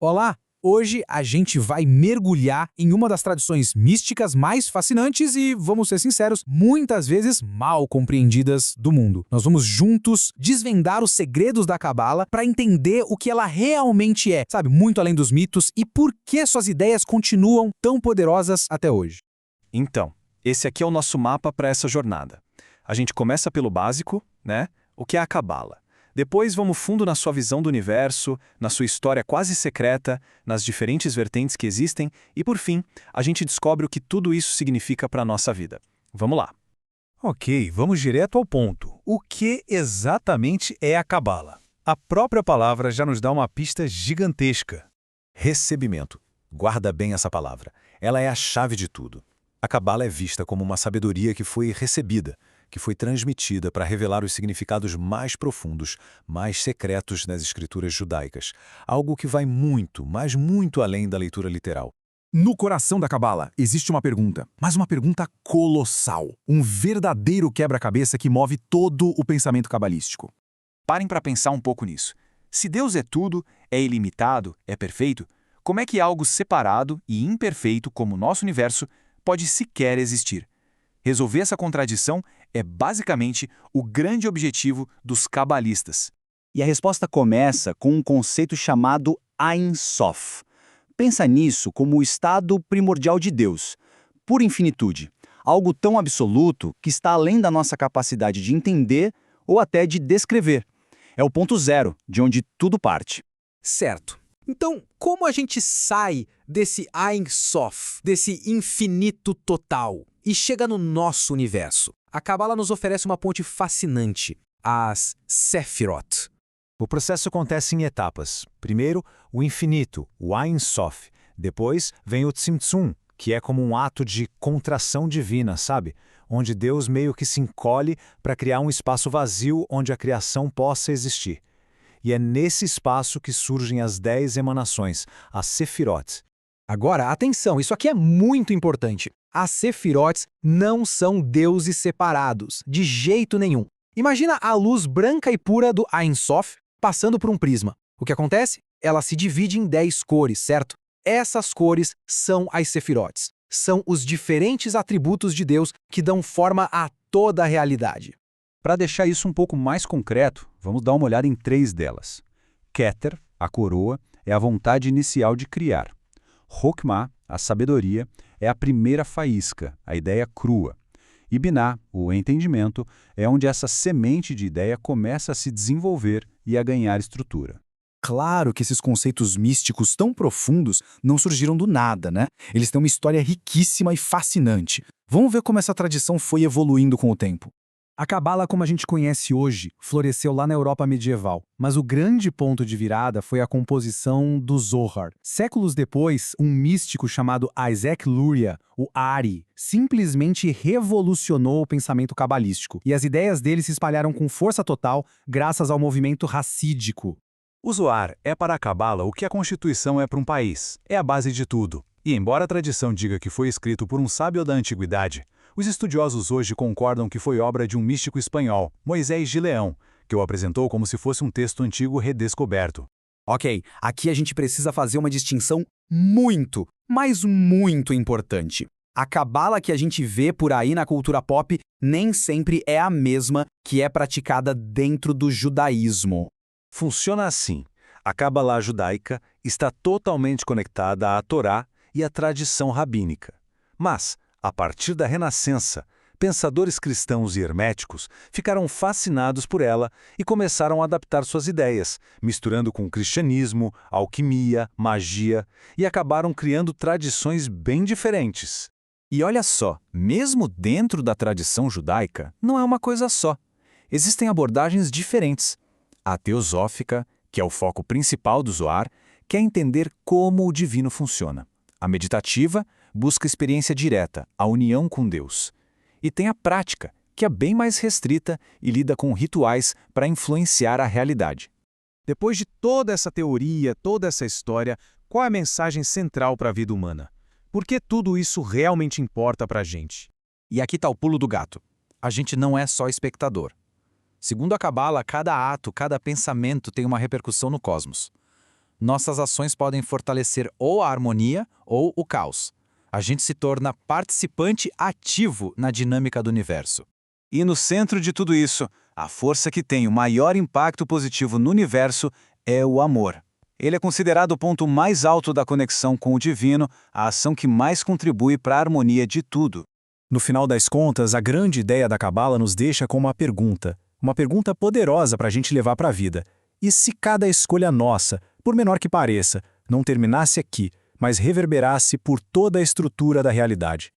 Olá! Hoje a gente vai mergulhar em uma das tradições místicas mais fascinantes e, vamos ser sinceros, muitas vezes mal compreendidas do mundo. Nós vamos juntos desvendar os segredos da Cabala para entender o que ela realmente é, sabe, muito além dos mitos e por que suas ideias continuam tão poderosas até hoje. Então, esse aqui é o nosso mapa para essa jornada. A gente começa pelo básico, né? O que é a Cabala. Depois vamos fundo na sua visão do universo, na sua história quase secreta, nas diferentes vertentes que existem e, por fim, a gente descobre o que tudo isso significa para a nossa vida. Vamos lá. Ok, vamos direto ao ponto. O que exatamente é a Cabala? A própria palavra já nos dá uma pista gigantesca. Recebimento. Guarda bem essa palavra. Ela é a chave de tudo. A Cabala é vista como uma sabedoria que foi recebida, que foi transmitida para revelar os significados mais profundos, mais secretos das escrituras judaicas. Algo que vai muito, mas muito além da leitura literal. No coração da Cabala existe uma pergunta, mas uma pergunta colossal. Um verdadeiro quebra-cabeça que move todo o pensamento cabalístico. Parem para pensar um pouco nisso. Se Deus é tudo, é ilimitado, é perfeito, como é que algo separado e imperfeito como o nosso universo pode sequer existir? Resolver essa contradição é basicamente o grande objetivo dos cabalistas. E a resposta começa com um conceito chamado Ein Sof. Pensa nisso como o estado primordial de Deus, pura infinitude, algo tão absoluto que está além da nossa capacidade de entender ou até de descrever. É o ponto zero, de onde tudo parte. Certo. Então, como a gente sai desse Ein Sof, desse infinito total, e chega no nosso universo? A Cabala nos oferece uma ponte fascinante, as Sefirot. O processo acontece em etapas. Primeiro, o infinito, o Ein Sof. Depois vem o Tzimtzum, que é como um ato de contração divina, sabe? Onde Deus meio que se encolhe para criar um espaço vazio onde a criação possa existir. E é nesse espaço que surgem as 10 emanações, as Sefirot. Agora, atenção, isso aqui é muito importante. As Sefirot não são deuses separados, de jeito nenhum. Imagina a luz branca e pura do Ein Sof passando por um prisma. O que acontece? Ela se divide em 10 cores, certo? Essas cores são as Sefirot. São os diferentes atributos de Deus que dão forma a toda a realidade. Para deixar isso um pouco mais concreto, vamos dar uma olhada em 3 delas. Keter, a coroa, é a vontade inicial de criar. Hokmah, a sabedoria, é a primeira faísca, a ideia crua. E Biná, o entendimento, é onde essa semente de ideia começa a se desenvolver e a ganhar estrutura. Claro que esses conceitos místicos tão profundos não surgiram do nada, né? Eles têm uma história riquíssima e fascinante. Vamos ver como essa tradição foi evoluindo com o tempo. A Cabala, como a gente conhece hoje, floresceu lá na Europa medieval, mas o grande ponto de virada foi a composição do Zohar. Séculos depois, um místico chamado Isaac Luria, o Ari, simplesmente revolucionou o pensamento cabalístico, e as ideias dele se espalharam com força total graças ao movimento racídico. O Zohar é para a Cabala o que a Constituição é para um país. É a base de tudo. E embora a tradição diga que foi escrito por um sábio da antiguidade, os estudiosos hoje concordam que foi obra de um místico espanhol, Moisés de Leão, que o apresentou como se fosse um texto antigo redescoberto. Ok, aqui a gente precisa fazer uma distinção muito, mas muito importante. A Cabala que a gente vê por aí na cultura pop nem sempre é a mesma que é praticada dentro do judaísmo. Funciona assim. A Cabala judaica está totalmente conectada à Torá e à tradição rabínica. Mas, a partir da Renascença, pensadores cristãos e herméticos ficaram fascinados por ela e começaram a adaptar suas ideias, misturando com cristianismo, alquimia, magia, e acabaram criando tradições bem diferentes. E olha só, mesmo dentro da tradição judaica, não é uma coisa só. Existem abordagens diferentes. A teosófica, que é o foco principal do Zohar, quer entender como o divino funciona. A meditativa busca experiência direta, a união com Deus. E tem a prática, que é bem mais restrita e lida com rituais para influenciar a realidade. Depois de toda essa teoria, toda essa história, qual é a mensagem central para a vida humana? Por que tudo isso realmente importa para a gente? E aqui está o pulo do gato. A gente não é só espectador. Segundo a Cabala, cada ato, cada pensamento tem uma repercussão no cosmos. Nossas ações podem fortalecer ou a harmonia ou o caos. A gente se torna participante ativo na dinâmica do universo. E no centro de tudo isso, a força que tem o maior impacto positivo no universo é o amor. Ele é considerado o ponto mais alto da conexão com o divino, a ação que mais contribui para a harmonia de tudo. No final das contas, a grande ideia da Cabala nos deixa com uma pergunta poderosa para a gente levar para a vida. E se cada escolha nossa, por menor que pareça, não terminasse aqui, mas reverberasse por toda a estrutura da realidade?